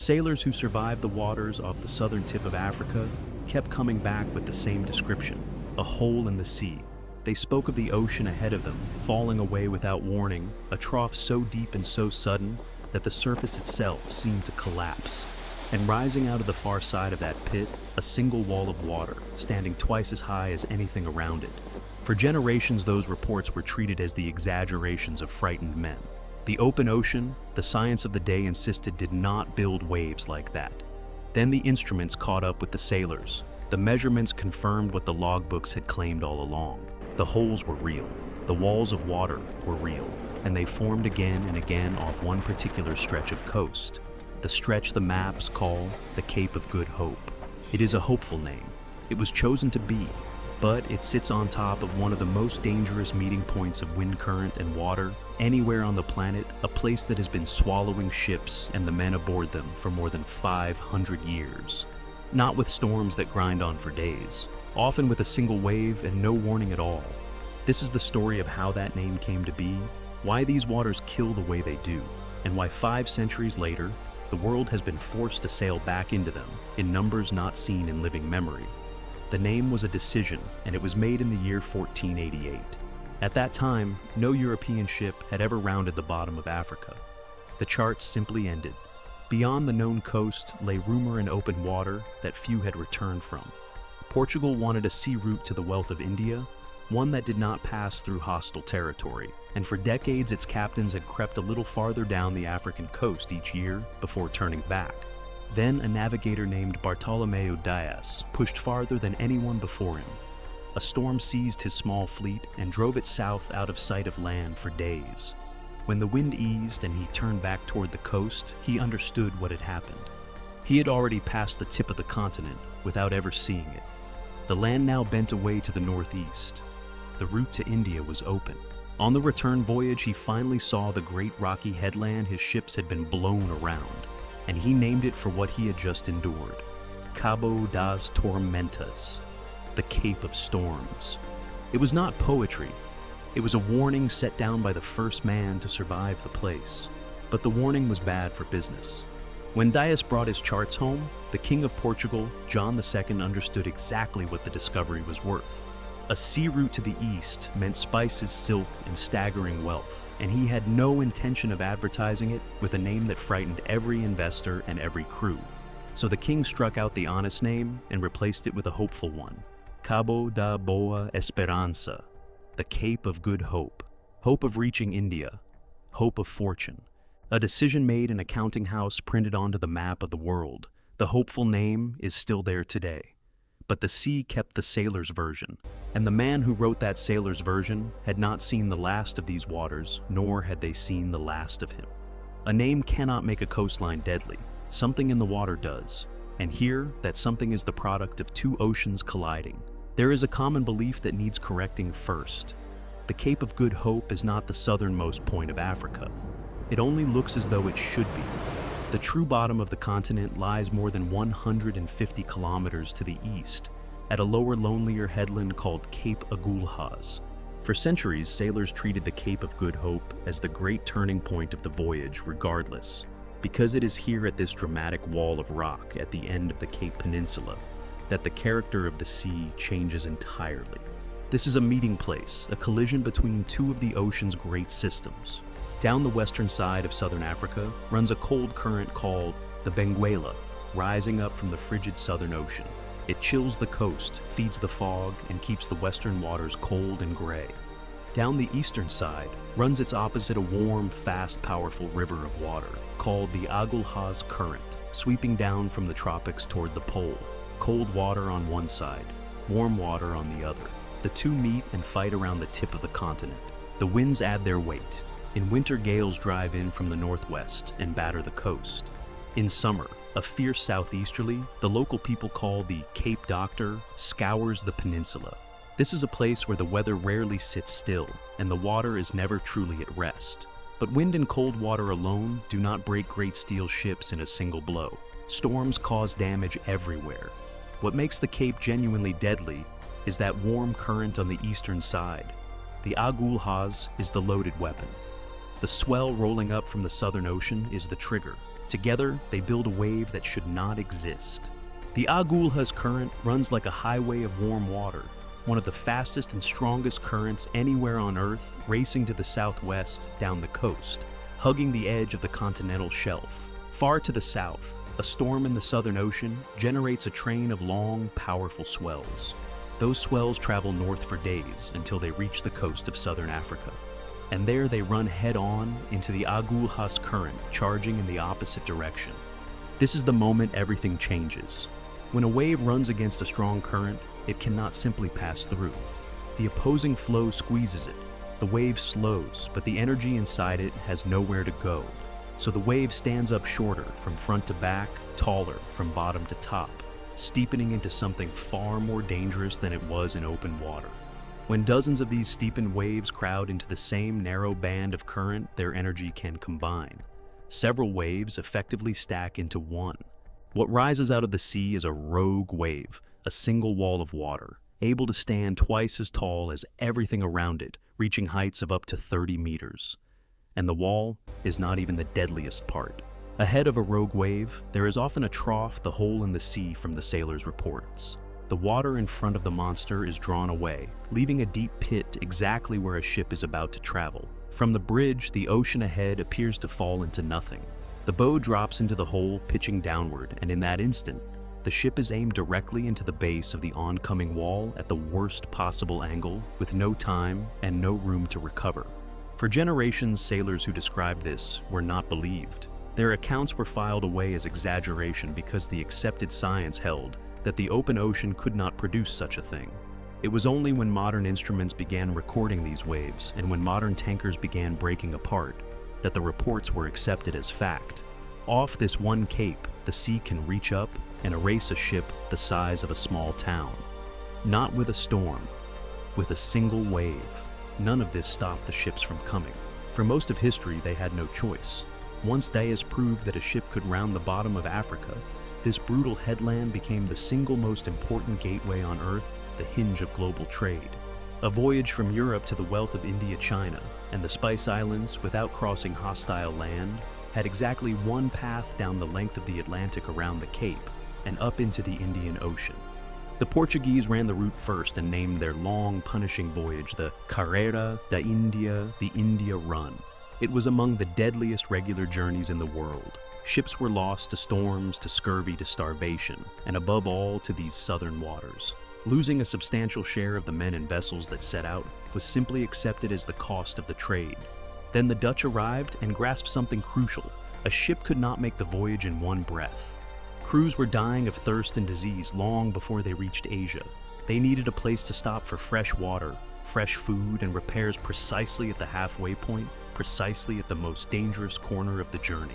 Sailors who survived the waters off the southern tip of Africa kept coming back with the same description: a hole in the sea. They spoke of the ocean ahead of them, falling away without warning, a trough so deep and so sudden that the surface itself seemed to collapse. And rising out of the far side of that pit, a single wall of water, standing twice as high as anything around it. For generations, those reports were treated as the exaggerations of frightened men. The open ocean, the science of the day insisted, did not build waves like that. Then the instruments caught up with the sailors. The measurements confirmed what the logbooks had claimed all along. The holes were real. The walls of water were real. And they formed again and again off one particular stretch of coast. The stretch the maps call the Cape of Good Hope. It is a hopeful name. It was chosen to be, but it sits on top of one of the most dangerous meeting points of wind current and water anywhere on the planet, a place that has been swallowing ships and the men aboard them for more than 500 years. Not with storms that grind on for days, often with a single wave and no warning at all. This is the story of how that name came to be, why these waters kill the way they do, and why 5 centuries later, the world has been forced to sail back into them in numbers not seen in living memory. The name was a decision, and it was made in the year 1488. At that time, no European ship had ever rounded the bottom of Africa. The charts simply ended. Beyond the known coast lay rumor and open water that few had returned from. Portugal wanted a sea route to the wealth of India, one that did not pass through hostile territory, and for decades its captains had crept a little farther down the African coast each year before turning back. Then a navigator named Bartolomeu Dias pushed farther than anyone before him. A storm seized his small fleet and drove it south out of sight of land for days. When the wind eased and he turned back toward the coast, he understood what had happened. He had already passed the tip of the continent without ever seeing it. The land now bent away to the northeast. The route to India was open. On the return voyage, he finally saw the great rocky headland his ships had been blown around, and he named it for what he had just endured: Cabo das Tormentas, the Cape of Storms. It was not poetry. It was a warning set down by the first man to survive the place. But the warning was bad for business. When Dias brought his charts home, the King of Portugal, John II, understood exactly what the discovery was worth. A sea route to the east meant spices, silk, and staggering wealth, and he had no intention of advertising it with a name that frightened every investor and every crew. So the king struck out the honest name and replaced it with a hopeful one: Cabo da Boa Esperança, the Cape of Good Hope, hope of reaching India, hope of fortune. A decision made in a counting house printed onto the map of the world. The hopeful name is still there today. But the sea kept the sailor's version, and the man who wrote that sailor's version had not seen the last of these waters, nor had they seen the last of him. A name cannot make a coastline deadly. Something in the water does, and here that something is the product of 2 oceans colliding. There is a common belief that needs correcting first. The Cape of Good Hope is not the southernmost point of Africa. It only looks as though it should be. The true bottom of the continent lies more than 150 kilometers to the east, at a lower, lonelier headland called Cape Agulhas. For centuries, sailors treated the Cape of Good Hope as the great turning point of the voyage regardless, because it is here at this dramatic wall of rock at the end of the Cape Peninsula that the character of the sea changes entirely. This is a meeting place, a collision between 2 of the ocean's great systems. Down the western side of southern Africa runs a cold current called the Benguela, rising up from the frigid southern ocean. It chills the coast, feeds the fog, and keeps the western waters cold and gray. Down the eastern side runs its opposite, a warm, fast, powerful river of water called the Agulhas Current, sweeping down from the tropics toward the pole. Cold water on one side, warm water on the other. The 2 meet and fight around the tip of the continent. The winds add their weight. In winter, gales drive in from the northwest and batter the coast. In summer, a fierce southeasterly, the local people call the Cape Doctor, scours the peninsula. This is a place where the weather rarely sits still, and the water is never truly at rest. But wind and cold water alone do not break great steel ships in a single blow. Storms cause damage everywhere. What makes the Cape genuinely deadly is that warm current on the eastern side. The Agulhas is the loaded weapon. The swell rolling up from the Southern Ocean is the trigger, Together, they build a wave that should not exist. The Agulhas current runs like a highway of warm water, one of the fastest and strongest currents anywhere on Earth, racing to the southwest down the coast, hugging the edge of the continental shelf. Far to the south, a storm in the Southern Ocean generates a train of long, powerful swells. Those swells travel north for days until they reach the coast of southern Africa. And there they run head-on into the Agulhas current, charging in the opposite direction. This is the moment everything changes. When a wave runs against a strong current, it cannot simply pass through. The opposing flow squeezes it. The wave slows, but the energy inside it has nowhere to go. So the wave stands up shorter from front to back, taller from bottom to top, steepening into something far more dangerous than it was in open water. When dozens of these steepened waves crowd into the same narrow band of current, their energy can combine. Several waves effectively stack into one. What rises out of the sea is a rogue wave, a single wall of water, able to stand twice as tall as everything around it, reaching heights of up to 30 meters. And the wall is not even the deadliest part. Ahead of a rogue wave, there is often a trough, the hole in the sea from the sailors' reports. The water in front of the monster is drawn away, leaving a deep pit exactly where a ship is about to travel. From the bridge, the ocean ahead appears to fall into nothing. The bow drops into the hole, pitching downward, and in that instant, the ship is aimed directly into the base of the oncoming wall at the worst possible angle, with no time and no room to recover. For generations, sailors who described this were not believed. Their accounts were filed away as exaggeration because the accepted science held that the open ocean could not produce such a thing. It was only when modern instruments began recording these waves and when modern tankers began breaking apart that the reports were accepted as fact. Off this one cape, the sea can reach up and erase a ship the size of a small town. Not with a storm, with a single wave. None of this stopped the ships from coming. For most of history, they had no choice. Once Deadliest proved that a ship could round the bottom of Africa, this brutal headland became the single most important gateway on Earth, the hinge of global trade. A voyage from Europe to the wealth of India-China and the Spice Islands without crossing hostile land had exactly one path down the length of the Atlantic around the Cape and up into the Indian Ocean. The Portuguese ran the route first and named their long, punishing voyage the Carreira da India, the India Run. It was among the deadliest regular journeys in the world. Ships were lost to storms, to scurvy, to starvation, and above all to these southern waters. Losing a substantial share of the men and vessels that set out was simply accepted as the cost of the trade. Then the Dutch arrived and grasped something crucial. A ship could not make the voyage in one breath. Crews were dying of thirst and disease long before they reached Asia. They needed a place to stop for fresh water, fresh food, and repairs precisely at the halfway point, precisely at the most dangerous corner of the journey.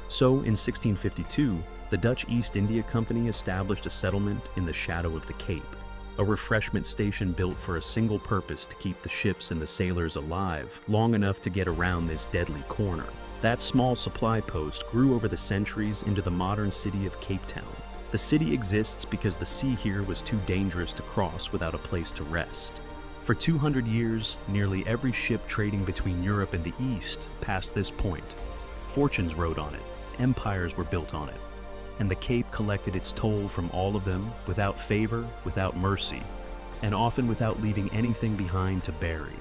So, in 1652, the Dutch East India Company established a settlement in the shadow of the Cape, a refreshment station built for a single purpose: to keep the ships and the sailors alive long enough to get around this deadly corner. That small supply post grew over the centuries into the modern city of Cape Town. The city exists because the sea here was too dangerous to cross without a place to rest. For 200 years, nearly every ship trading between Europe and the East passed this point. Fortunes rode on it, empires were built on it, and the Cape collected its toll from all of them without favor, without mercy, and often without leaving anything behind to bury.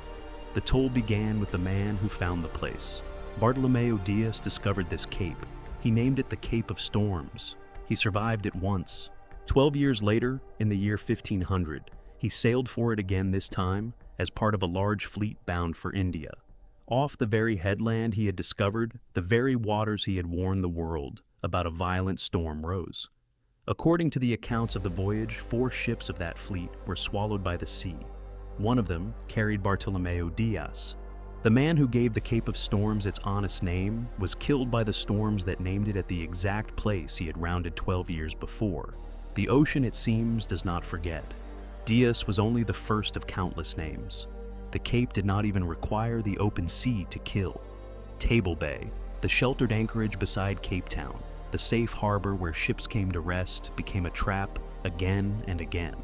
The toll began with the man who found the place. Bartolomeo Dias discovered this cape. He named it the Cape of Storms. He survived it once. 12 years later, in the year 1500, he sailed for it again, this time as part of a large fleet bound for India. Off the very headland he had discovered, the very waters he had warned the world about, a violent storm rose. According to the accounts of the voyage, 4 ships of that fleet were swallowed by the sea. One of them carried Bartolomeo Dias. The man who gave the Cape of Storms its honest name was killed by the storms that named it at the exact place he had rounded 12 years before. The ocean, it seems, does not forget. Dias was only the first of countless names. The Cape did not even require the open sea to kill. Table Bay, the sheltered anchorage beside Cape Town, the safe harbor where ships came to rest, became a trap again and again.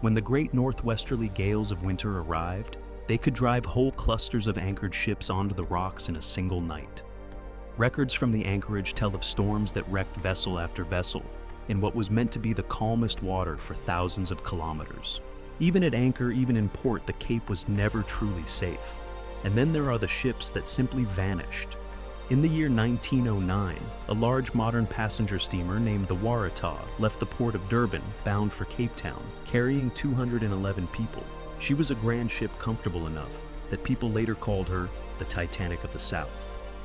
When the great northwesterly gales of winter arrived, they could drive whole clusters of anchored ships onto the rocks in a single night. Records from the anchorage tell of storms that wrecked vessel after vessel in what was meant to be the calmest water for thousands of kilometers. Even at anchor, even in port, the Cape was never truly safe. And then there are the ships that simply vanished. In the year 1909, a large modern passenger steamer named the Waratah left the port of Durban, bound for Cape Town, carrying 211 people. She was a grand ship comfortable enough that people later called her the Titanic of the South.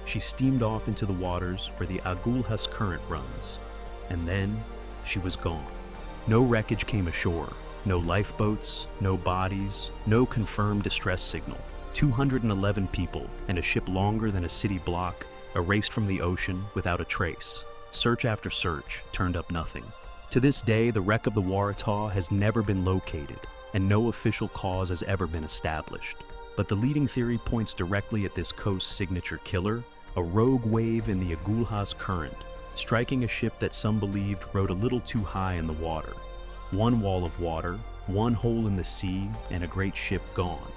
She steamed off into the waters where the Agulhas current runs, and then she was gone. No wreckage came ashore, no lifeboats, no bodies, no confirmed distress signal. 211 people and a ship longer than a city block erased from the ocean without a trace. Search after search turned up nothing. To this day, the wreck of the Waratah has never been located, and no official cause has ever been established. But the leading theory points directly at this coast's signature killer, a rogue wave in the Agulhas current, striking a ship that some believed rode a little too high in the water. One wall of water, one hole in the sea, and a great ship gone.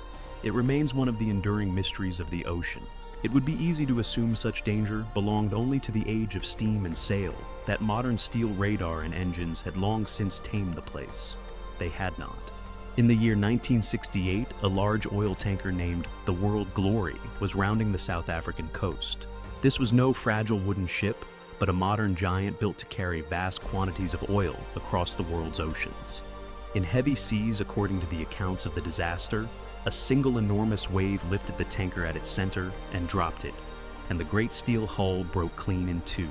It remains one of the enduring mysteries of the ocean. It would be easy to assume such danger belonged only to the age of steam and sail, that modern steel radar and engines had long since tamed the place. They had not. In the year 1968, a large oil tanker named the World Glory was rounding the South African coast. This was no fragile wooden ship, but a modern giant built to carry vast quantities of oil across the world's oceans. In heavy seas, according to the accounts of the disaster, a single enormous wave lifted the tanker at its center and dropped it, and the great steel hull broke clean in two.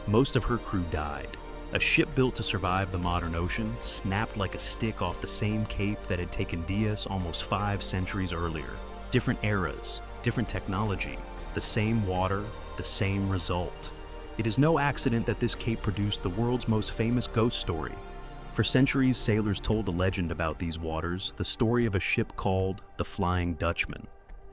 Most of her crew died. A ship built to survive the modern ocean snapped like a stick off the same cape that had taken Dias almost 5 centuries earlier. Different eras, different technology, the same water, the same result. It is no accident that this cape produced the world's most famous ghost story. For centuries, sailors told a legend about these waters, the story of a ship called the Flying Dutchman.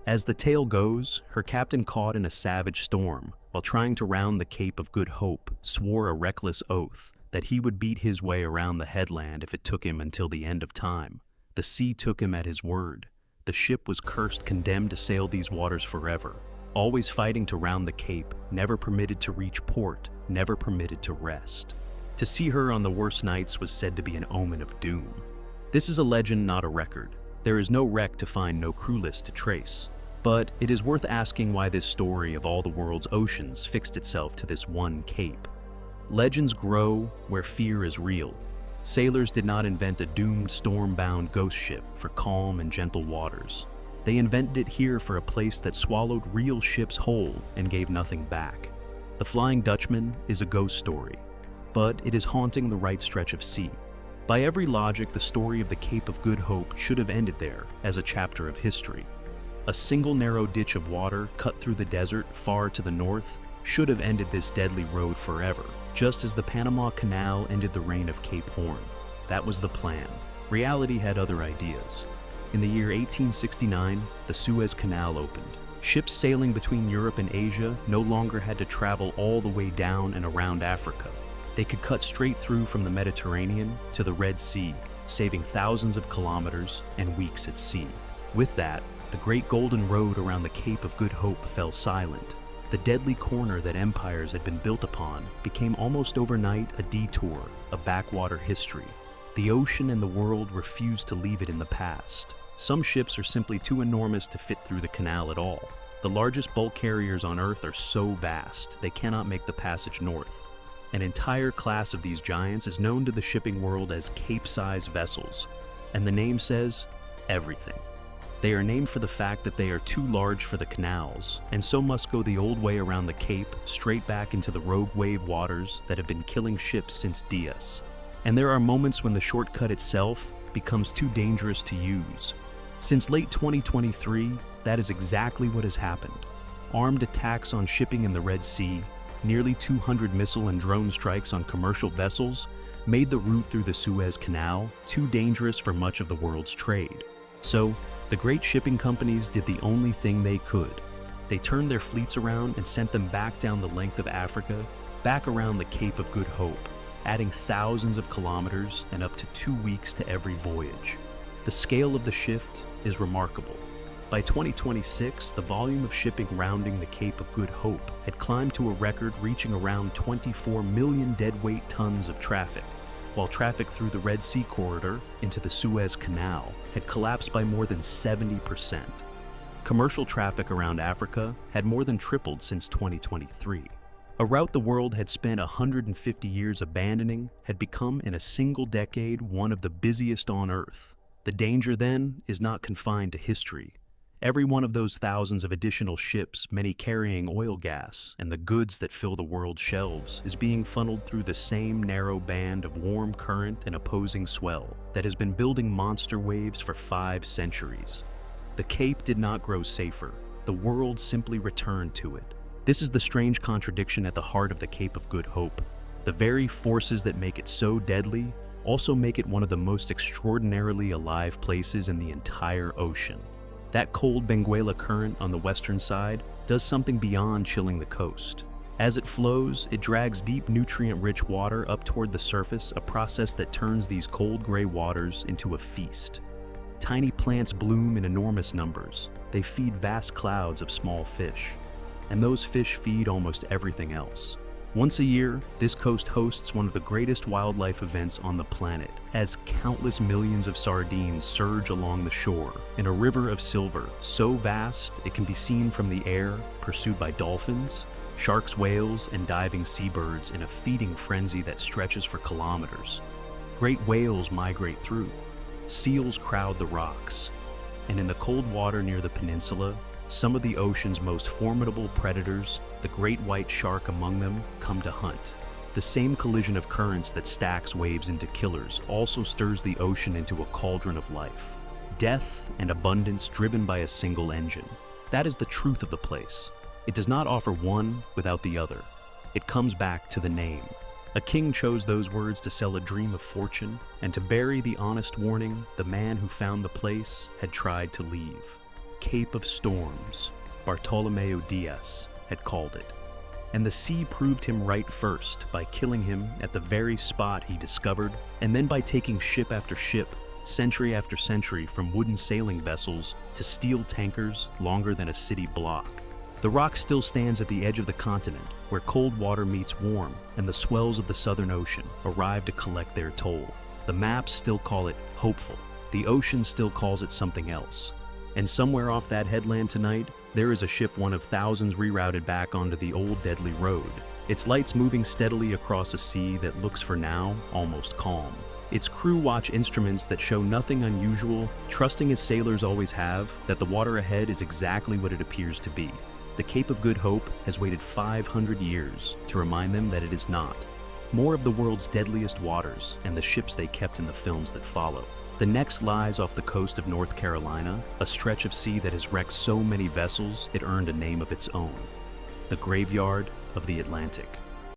As the tale goes, her captain, caught in a savage storm while trying to round the Cape of Good Hope, swore a reckless oath that he would beat his way around the headland if it took him until the end of time. The sea took him at his word. The ship was cursed, condemned to sail these waters forever, always fighting to round the Cape, never permitted to reach port, never permitted to rest. To see her on the worst nights was said to be an omen of doom. This is a legend, not a record. There is no wreck to find, no crew list to trace. But it is worth asking why this story of all the world's oceans fixed itself to this one cape. Legends grow where fear is real. Sailors did not invent a doomed, storm-bound ghost ship for calm and gentle waters. They invented it here for a place that swallowed real ships whole and gave nothing back. The Flying Dutchman is a ghost story, but it is haunting the right stretch of sea. By every logic, the story of the Cape of Good Hope should have ended there as a chapter of history. A single narrow ditch of water cut through the desert far to the north should have ended this deadly road forever, just as the Panama Canal ended the reign of Cape Horn. That was the plan. Reality had other ideas. In the year 1869, the Suez Canal opened. Ships sailing between Europe and Asia no longer had to travel all the way down and around Africa. They could cut straight through from the Mediterranean to the Red Sea, saving thousands of kilometers and weeks at sea. With that, the Great Golden Road around the Cape of Good Hope fell silent. The deadly corner that empires had been built upon became almost overnight a detour, a backwater history. The ocean and the world refused to leave it in the past. Some ships are simply too enormous to fit through the canal at all. The largest bulk carriers on Earth are so vast, they cannot make the passage north. An entire class of these giants is known to the shipping world as Cape-size vessels, and the name says everything. They are named for the fact that they are too large for the canals, and so must go the old way around the Cape, straight back into the rogue wave waters that have been killing ships since Dias. And there are moments when the shortcut itself becomes too dangerous to use. Since late 2023, that is exactly what has happened. Armed attacks on shipping in the Red Sea, nearly 200 missile and drone strikes on commercial vessels made the route through the Suez Canal too dangerous for much of the world's trade. So, the great shipping companies did the only thing they could. They turned their fleets around and sent them back down the length of Africa, back around the Cape of Good Hope, adding thousands of kilometers and up to 2 weeks to every voyage. The scale of the shift is remarkable. By 2026, the volume of shipping rounding the Cape of Good Hope had climbed to a record reaching around 24 million deadweight tons of traffic, while traffic through the Red Sea corridor into the Suez Canal had collapsed by more than 70%. Commercial traffic around Africa had more than tripled since 2023. A route the world had spent 150 years abandoning had become in a single decade one of the busiest on Earth. The danger then is not confined to history. Every one of those thousands of additional ships, many carrying oil gas and the goods that fill the world's shelves, is being funneled through the same narrow band of warm current and opposing swell that has been building monster waves for 5 centuries. The Cape did not grow safer. The world simply returned to it. This is the strange contradiction at the heart of the Cape of Good Hope. The very forces that make it so deadly also make it one of the most extraordinarily alive places in the entire ocean. That cold Benguela current on the western side does something beyond chilling the coast. As it flows, it drags deep nutrient-rich water up toward the surface, a process that turns these cold gray waters into a feast. Tiny plants bloom in enormous numbers. They feed vast clouds of small fish. And those fish feed almost everything else. Once a year, this coast hosts one of the greatest wildlife events on the planet, as countless millions of sardines surge along the shore in a river of silver so vast it can be seen from the air, pursued by dolphins, sharks, whales, and diving seabirds in a feeding frenzy that stretches for kilometers. Great whales migrate through. Seals crowd the rocks. And in the cold water near the peninsula, some of the ocean's most formidable predators, the great white shark among them, come to hunt. The same collision of currents that stacks waves into killers also stirs the ocean into a cauldron of life. Death and abundance driven by a single engine. That is the truth of the place. It does not offer one without the other. It comes back to the name. A king chose those words to sell a dream of fortune, and to bury the honest warning the man who found the place had tried to leave. Cape of Storms, Bartolomeo Diaz had called it. And the sea proved him right first by killing him at the very spot he discovered, and then by taking ship after ship, century after century, from wooden sailing vessels to steel tankers longer than a city block. The rock still stands at the edge of the continent, where cold water meets warm, and the swells of the Southern Ocean arrive to collect their toll. The maps still call it hopeful. The ocean still calls it something else. And somewhere off that headland tonight, there is a ship one of thousands rerouted back onto the old deadly road, its lights moving steadily across a sea that looks for now almost calm. Its crew watch instruments that show nothing unusual, trusting as sailors always have that the water ahead is exactly what it appears to be. The Cape of Good Hope has waited 500 years to remind them that it is not. More of the world's deadliest waters and the ships they kept in the films that follow. The next lies off the coast of North Carolina, a stretch of sea that has wrecked so many vessels it earned a name of its own. The Graveyard of the Atlantic.